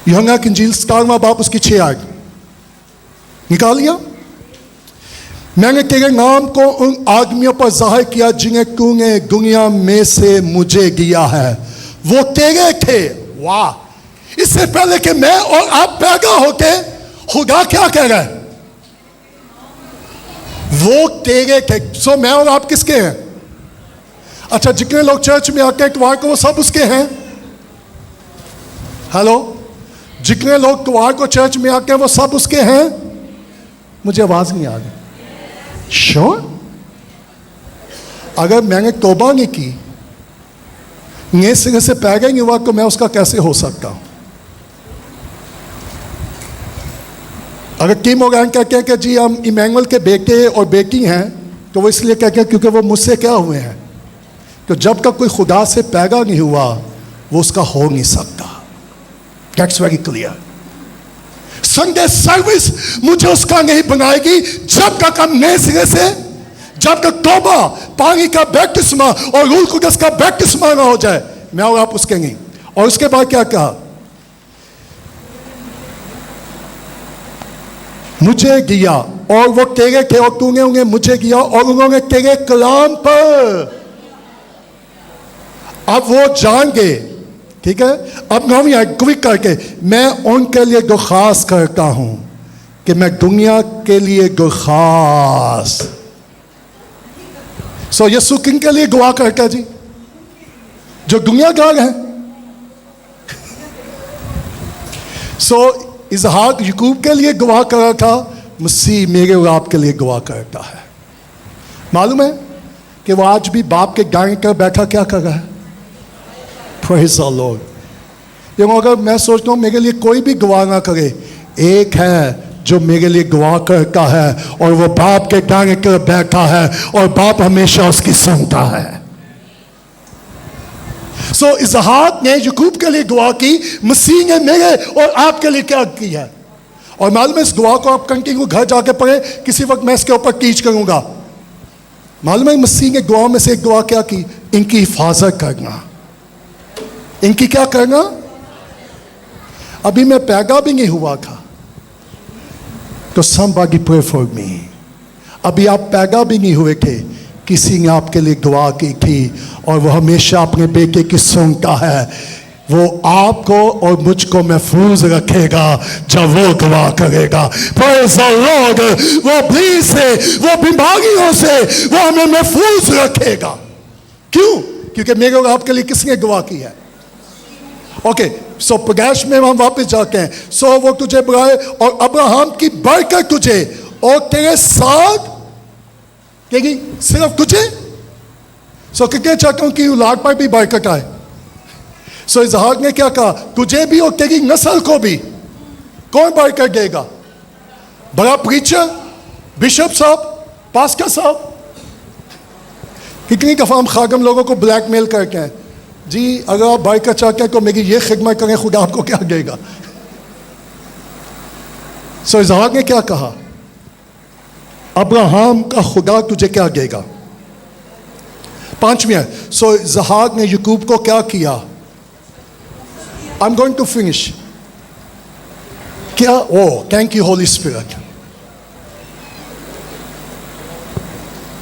यूहन्ना की इंजील 17वां बाब उसकी 6 आयत निकाल लिया میں نے تیرے نام کو ان آدمیوں پر ظاہر کیا جنہیں تو نے دنیا میں سے مجھے دیا ہے. وہ تیرے تھے. واہ. اس سے پہلے کہ میں اور آپ پیدا ہوتے خدا کیا کہہ رہا ہے؟ وہ تیرے تھے. سو میں اور آپ کس کے ہیں؟ اچھا جتنے لوگ چرچ میں آتے ہیں اتوار کو وہ سب اس کے ہیں؟ ہیلو. جتنے لوگ اتوار کو چرچ میں آتے ہیں وہ سب اس کے ہیں؟ مجھے آواز نہیں آ رہی. شور. اگر میں نے توبہ نہیں کی، نئے سرے سے پیدا نہیں ہوا، تو میں اس کا کیسے ہو سکتا ہوں؟ اگر ٹیم اورگان کہتے ہیں کہ جی ہم ایمینول کے بیٹے اور بیٹی ہیں، تو وہ اس لیے کہتے ہیں کیونکہ وہ مجھ سے کیا ہوئے ہیں. تو جب تک کوئی خدا سے پیدا نہیں ہوا وہ اس کا ہو نہیں سکتا. That's very clear. Sunday service مجھے اس کا نہیں بنائے گی جب تک ہم نئے سرے سے، جب تک توبہ، پانی کا بیپٹسمہ اور روح القدس کا بیپٹسمہ نہ ہو جائے. میں اور آپ اس کے نہیں. اور اس کے بعد کیا کہا؟ مجھے دیا اور وہ تیرے تھے اور تو نے انہیں مجھے دیا اور انہوں نے تیرے کلام پر. اب وہ جان گئے. ٹھیک ہے. اب نویں آیت کوئک کر کے، میں ان کے لیے درخواست کرتا ہوں کہ میں دنیا کے لیے درخواست. سو یسوع کن کے لیے دعا کرتا ہے جی؟ جو دنیا دار ہیں. سو اسحاق یعقوب کے لیے دعا کر رہا تھا، مسیح میرے اور آپ کے لیے دعا کرتا ہے. معلوم ہے کہ وہ آج بھی باپ کے دائیں کر بیٹھا کیا کر رہا ہے؟ Praise the Lord. اگر میں سوچتا ہوں میرے لیے کوئی بھی دعا نہ کرے، ایک ہے جو میرے لیے دعا کرتا ہے اور وہ باپ کے دائیں کر بیٹھا ہے اور باپ ہمیشہ اس کی سنتا ہے. سو اسحاق نے یعقوب کے لیے دعا کی، مسیح نے میرے اور آپ کے لیے کیا کی ہے؟ اور معلوم ہے اس دعا کو آپ کنٹینیو گھر جا کے پڑھیں. کسی وقت میں اس کے اوپر ٹیچ کروں گا. معلوم ہے مسیح نے دعا میں سے ایک دعا کیا کی؟ ان کی حفاظت کرنا. ان کی کیا کرنا؟ ابھی میں پیدا بھی نہیں ہوا تھا تو somebody pray for me. ابھی آپ پیدا بھی نہیں ہوئے تھے، کسی نے آپ کے لیے دعا کی تھی اور وہ ہمیشہ اپنے بیٹے کی سنتا ہے. وہ آپ کو اور مجھ کو محفوظ رکھے گا جب وہ دعا کرے گا. Praise the Lord. وہ بھی سے، وہ بیماریوں سے وہ ہمیں محفوظ رکھے گا. کیوں؟ کیونکہ میرے اور آپ کے لیے کس نے دعا کی ہے؟ اوکے. سو پیدائش میں ہم واپس جاتے ہیں. سو وہ تجھے بلائے اور ابراہم کی برکت تجھے اور تیرے ساتھ کہ گی صرف تجھے. سو کتنے چاہتا ہوں کہ اولاد پر بھی برکت آئے. سو اسحاق نے کیا کہا؟ تجھے بھی اور تیری نسل کو بھی. کون برکت دے گا؟ بڑا پریچر، بشپ صاحب، پاسٹر صاحب. کتنی دفعہ ہم خادم لوگوں کو بلیک میل کرتے ہیں، جی اگر آپ برکت چاہتے ہیں تو میری یہ خدمت کریں، خدا آپ کو کیا دے گا. سو اسحاق نے کیا کہا؟ ابراہم کا خدا تجھے کیا دے گا. پانچویں. سو اسحاق نے یعقوب کو کیا کیا؟ I'm going to finish. کیا؟ thank you Holy Spirit.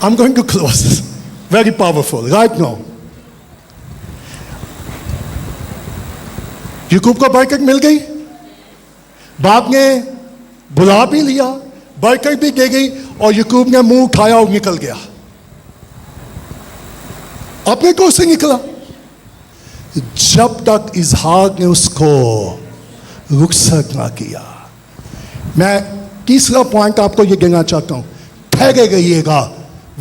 I'm going to close this. Very powerful right now. یعقوب کو برکت مل گئی، باپ نے بلا بھی لیا، برکت بھی دے گئی، اور یعقوب نے منہ اٹھایا اور نکل گیا. اپنے کو سے نکلا جب تک اسحاق نے اس کو رخصت نہ کیا. میں تیسرا پوائنٹ آپ کو یہ دینا چاہتا ہوں، ٹھہرے رہیے گا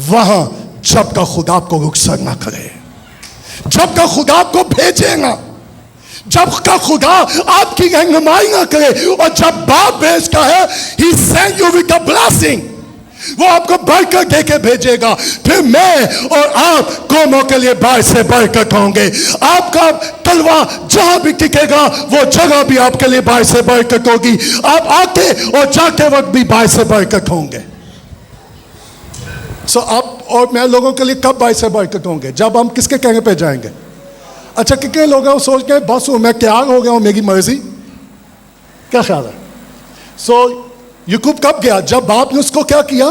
وہاں جب تک خدا آپ کو رخصت نہ کرے، جب تک خدا آپ کو بھیجے گا، جب تک خدا آپ کی رہنمائی نہ کرے. اور جب باپ بھیجتا ہے he send you with a blessing، وہ آپ کو برکت دے کے بھیجے گا. پھر میں اور آپ قوموں کے لیے باعث برکت ہوں گے. آپ کا تلوار جہاں بھی ٹکے گا وہ جگہ بھی آپ کے لیے باعث برکت ہوگی. آپ آتے اور جاتے وقت بھی باعث برکت ہوں گے. سو آپ اور میں لوگوں کے لیے کب باعث برکت ہوں گے؟ جب ہم کس کے کہنے پہ جائیں گے. اچھا کتنے لوگ ہیں وہ سوچ کے بس ہوں میں تیار ہو گیا ہوں، میری مرضی. کیا خیال ہے؟ سو یعقوب کب گیا؟ جب باپ نے اس کو کیا کیا؟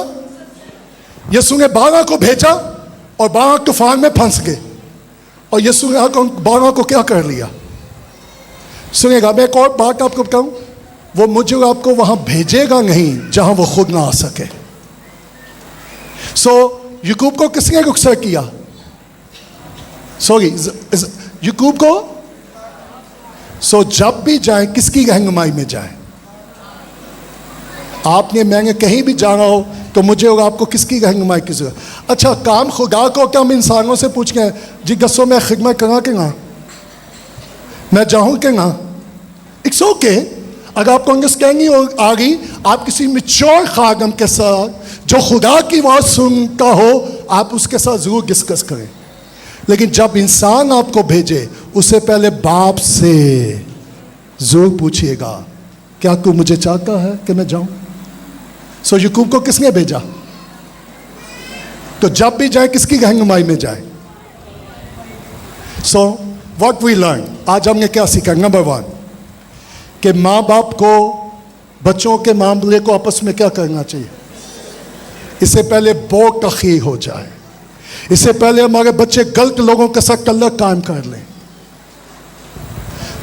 यीशु ने 12 को भेजा और 12 तूफान में फंस गए, और यीशु ने 12 को क्या कर लिया? सुनेगा, मैं एक और बात आपको बताऊं, वो मुझे और आपको वहां भेजेगा नहीं जहां वो खुद ना आ सके। सो याकूब को किसने रुखसत किया? सॉरी, याकूब को। सो जब भी जाए किसकी रहनुमाई में जाए? आपने मैंने कहीं भी जाना हो तो मुझे और आपको किसकी रहनुमाई की जरूरत? अच्छा, काम खुदा को क्या हम इंसानों से पूछ के जी गस्सो मैं खिदमत करा के ना, मैं जाऊं के ना? It's okay. अगर आपको अंडरस्टैंडिंग आ गई, आप किसी मैच्योर खादम के साथ जो खुदा की बात सुनता हो, आप उसके साथ जरूर डिस्कस करें। लेकिन जब इंसान आपको भेजे, उससे पहले बाप से जरूर पूछिएगा, क्या तू मुझे चाहता है कि मैं जाऊं? सो याकूब को किसने भेजा? तो जब भी जाए किसकी रहनुमाई में जाए? सो व्हाट वी लर्न, आज हमने क्या सीखा? नंबर 1 कि माँ बाप को बच्चों के मामले को आपस में क्या करना चाहिए? इससे पहले बहुत तखीर हो जाए, इससे पहले हमारे बच्चे गलत लोगों के साथ तल्लुक कायम कर लें।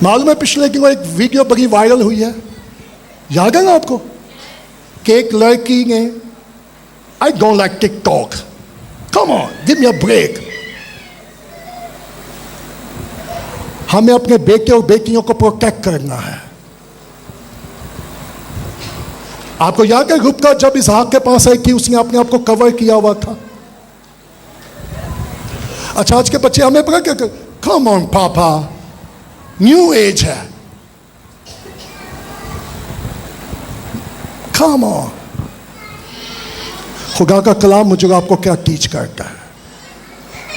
मालूम है पिछले दिनों एक वीडियो बड़ी वायरल हुई है, याद है ना आपको, कि एक लड़की ने, I don't like TikTok, come on give me a break. हमें अपने बेटे और बेटियों को प्रोटेक्ट करना है। आपको याद है रुबका जब इसहाक के पास आई थी, उसने अपने आप को कवर किया हुआ था। अच्छा, आज के बच्चे हमें पता क्या, कम ऑन पापा, न्यू एज है, कम ऑन। खुदा का कलाम मुझे आपको क्या टीच करता है?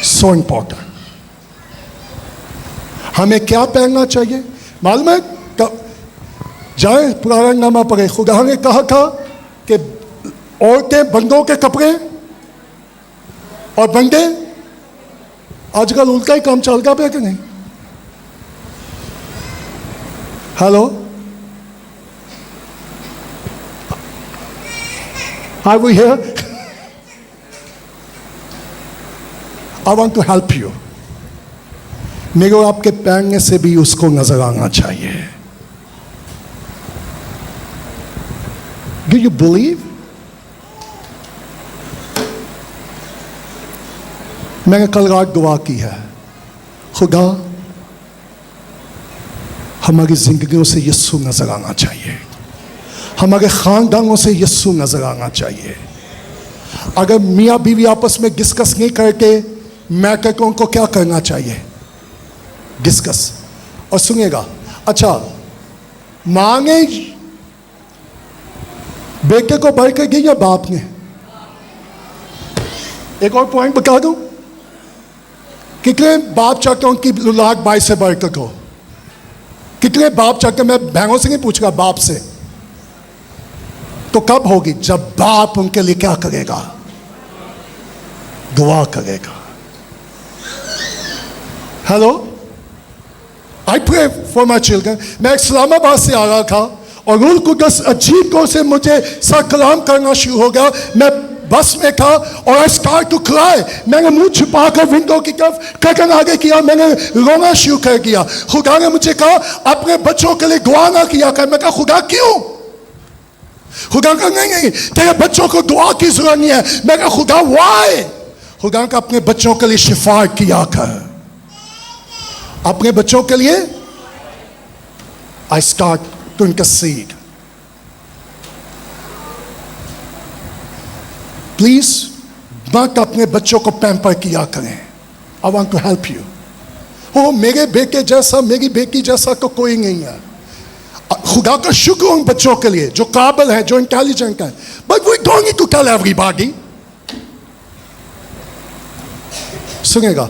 So important. हमें क्या पहनना चाहिए मालूम है? जाए पुराना नामा पढ़े, खुदा ने कहा था कि औरतें बंदों के कपड़े और बंदे, आजकल उल्टा ही काम चलता पे कि नहीं? Hello, are we here? I want to help you. मेरे और आपके पहनने से भी उसको नजर आना चाहिए। Do you believe? मैंने कल रात दुआ की है, खुदा हमारी जिंदगियों से यीशु नजर आना चाहिए, हमारे खानदानों से यीशु नजर आना चाहिए। अगर मियाँ बीवी आपस में डिस्कस नहीं करके, मैं कहता हूं उनको क्या करना चाहिए? डिस्कस। और सुनिएगा, अच्छा माँ ने बेटे को बढ़ कर दी या बाप ने? एक और पॉइंट बता दूं, कितने बाप चाहते हैं उनकी औलाद भाई से बढ़कर हो? कितने बाप चाहते हैं? मैं बहनों से नहीं पूछ रहा, बाप से। तो कब होगी? जब बाप उनके लिए क्या करेगा? दुआ करेगा। Hello, I pray for my children. मैं इस्लामाबाद से आ रहा था और रूल कुदस अजीब तौर से मुझे सर कलाम करना शुरू हो गया। मैं बस में था और आई स्टार्ट टू क्राई। मैंने मुंह छुपा कर विंडो की तरफ कदम आगे किया, मैंने रोना शुरू कर दिया। खुदा ने मुझे कहा अपने बच्चों के लिए दुआ ना किया कर। मैं कहा खुदा क्यों? खुदा का नहीं, तेरे बच्चों को दुआ की जरूरत नहीं है। मैं कहा खुदा व्हाई? खुदा का अपने बच्चों के लिए शिफा किया कर, अपने बच्चों के लिए। I start to intercede. Please मत अपने बच्चों को पैम्पर किया करें। I want to help you. ओ मेरे बेटे जैसा, मेरी बेटी जैसा तो कोई नहीं है। खुदा का शुक्र उन बच्चों के लिए जो काबिल है, जो इंटेलिजेंट है। But we don't need to tell everybody. सुनेगा,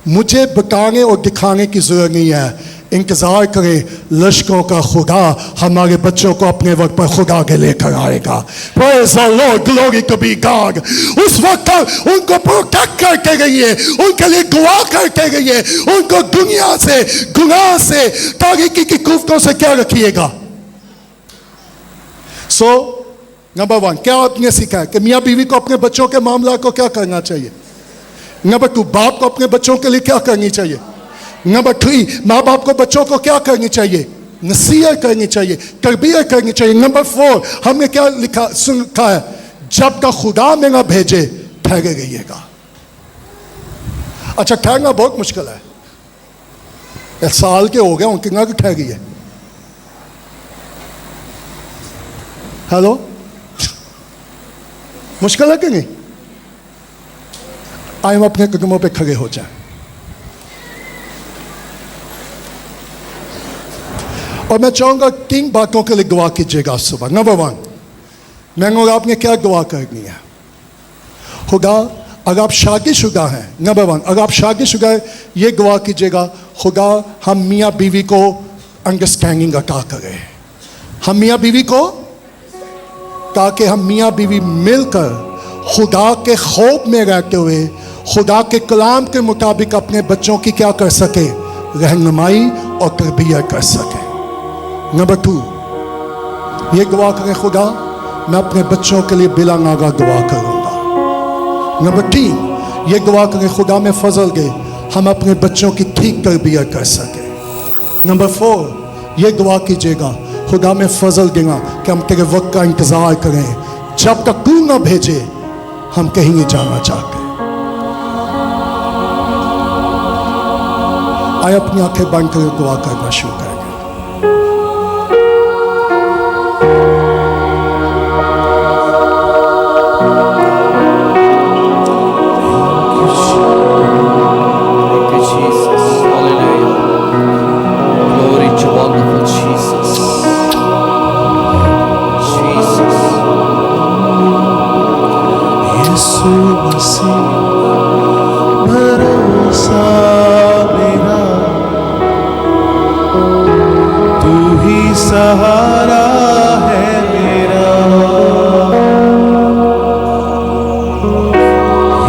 मुझे बताने और दिखाने की जरूरत नहीं है। इंतजार करें, लश्करों का खुदा हमारे बच्चों को अपने वक्त पर खुदा के लेकर आएगा। Praise the Lord, glory to be God। उस वक्त उनको प्रोटेक्ट करते रहिए, उनके लिए दुआ करते रहिए, उनको दुनिया से, गुनाह से, तारीकी की कुफ्तों से क्या रखिएगा। सो नंबर 1, क्या आपने सीखा है कि मियाँ बीवी को अपने बच्चों के मामला को क्या करना चाहिए? नंबर 2, बाप को अपने बच्चों के लिए क्या करनी चाहिए? नंबर 3, माँ बाप को बच्चों को क्या करनी चाहिए? नसीहत करनी चाहिए, तरबियत करनी चाहिए। नंबर 4, हमने क्या लिखा है? जब तक खुदा में ना भेजे ठहरे रहिएगा। अच्छा, ठहरना बहुत मुश्किल है। एक साल के हो गए उनकी ना ठहरी है। हेलो, मुश्किल है कि नहीं? आए हम अपने कदमों पे खड़े हो जाएं और मैं चाहूंगा 3 बातों के लिए दुआ कीजिएगा सुबह। नंबर 1, मैंने और आपने क्या दुआ करनी है? खुदा, अगर आप शादीशुदा हैं, नंबर 1, अगर आप शादीशुदा हैं, ये दुआ कीजिएगा, खुदा हम मियाँ बीवी को अंडरस्टैंडिंग अता करें। हम मियाँ बीवी को, ताकि हम मियाँ बीवी मिलकर खुदा के खौफ में रहते हुए खुदा के कलाम के मुताबिक अपने बच्चों की क्या कर सके? रहनुमाई और तरबियत कर सके। नंबर 2, ये दुआ करें, खुदा मैं अपने बच्चों के लिए बिला नागा दुआ करूँगा। नंबर 3, ये दुआ करें, खुदा में फजल दे हम अपने बच्चों की ठीक तरबियत कर सके। नंबर 4, ये दुआ कीजिएगा, खुदा में फजल देना कि हम तेरे वक्त का इंतज़ार करें, जब तक तू ना भेजे हम कहीं नहीं जाना चाहते। आए अपनी आंखें बंद कर दुआ करना शुरू करेंगे।
भरोसा मेरा, तू ही सहारा है मेरा।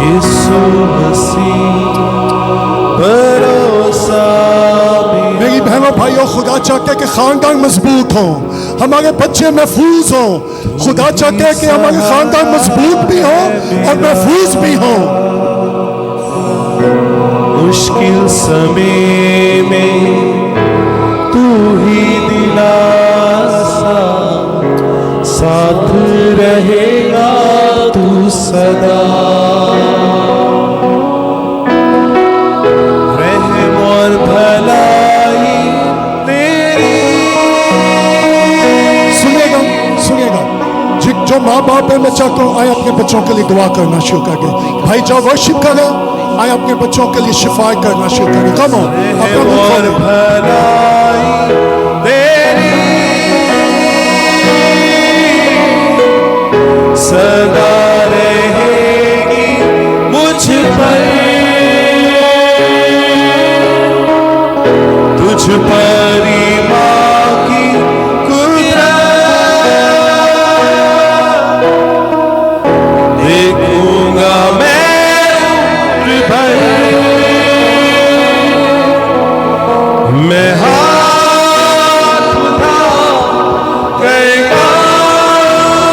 यीशु मसीह भरोसा मेरा।
मेरी बहनों भाइयों, खुदा चाहते हैं कि खानदान मजबूत हों, हमारे बच्चे महफूज हों। खुदा चाहते हैं कि हमारे खानदान मजबूत भी हों और महफूज भी हों।
मुश्किल समय में तू ही दिलासा, साथ रहेगा तू सदा। रहम और भलाई तेरी।
सुनिएगा, जो माँ बाप है, मैं चाहता हूँ आए अपने बच्चों के लिए दुआ करना शुरू कर दें। भाई जो वर्शिप करें, आए अपने बच्चों के लिए शिफा करना शुरू करें। कम हो, अपना मुंह खोलें।
भलाई तेरी सदा रहेगी मुझ पर, तुझ पर माँ की कुदरत देखूंगा मैं उम्र भर। मैं हाथ उठा कर गाऊंगा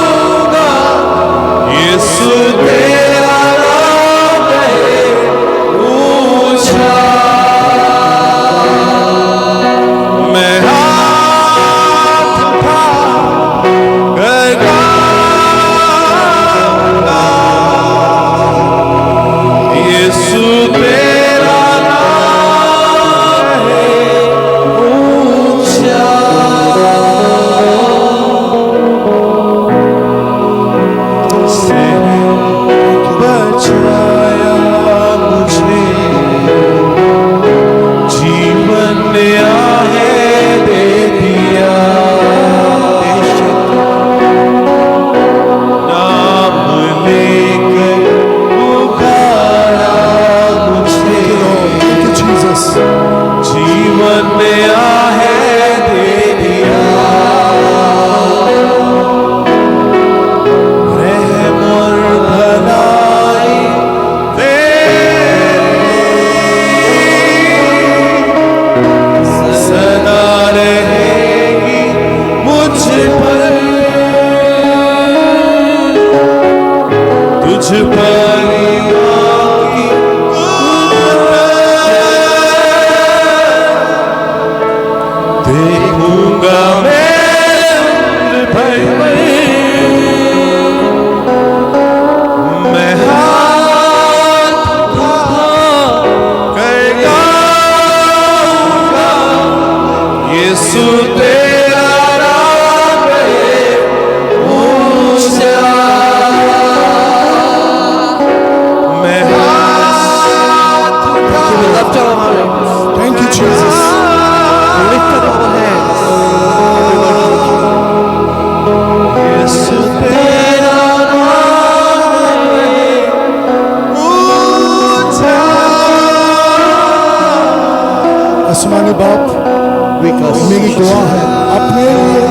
मेरी दुआ है अपने लिए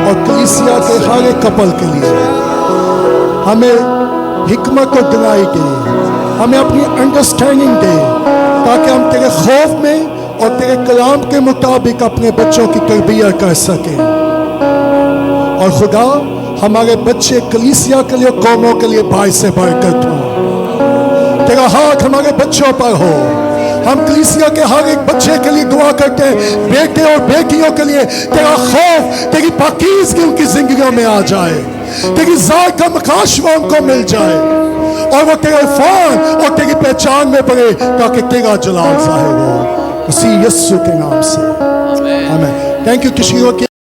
और कलीसिया के हर एक कपल के लिए, हमें हिकमत और दिलाई दे, हमें अपनी अंडरस्टैंडिंग दे, ताकि हम तेरे खौफ में और तेरे कलाम के मुताबिक अपने बच्चों की तरबियत कर सकें। और खुदा हमारे बच्चे कलीसिया के लिए, कौमों के लिए बाइस से बरकत हो। तेरा हाथ हमारे बच्चों पर हो। हम कलीसिया के हर एक बच्चे के लिए दुआ करते हैं, बेटे और बेटियों के लिए तेरा खौफ, तेरी पाकीज़गी उनकी जिंदगियों में आ जाए, तेरी ज़ात का मकाशवा उनको मिल जाए और वो तेरे इरफान और तेरी पहचान में पड़े, ताकि तेरा जलाल ज़ाहिर हो। मसीह यीशु के नाम से आमीन। थैंक यू किशियों के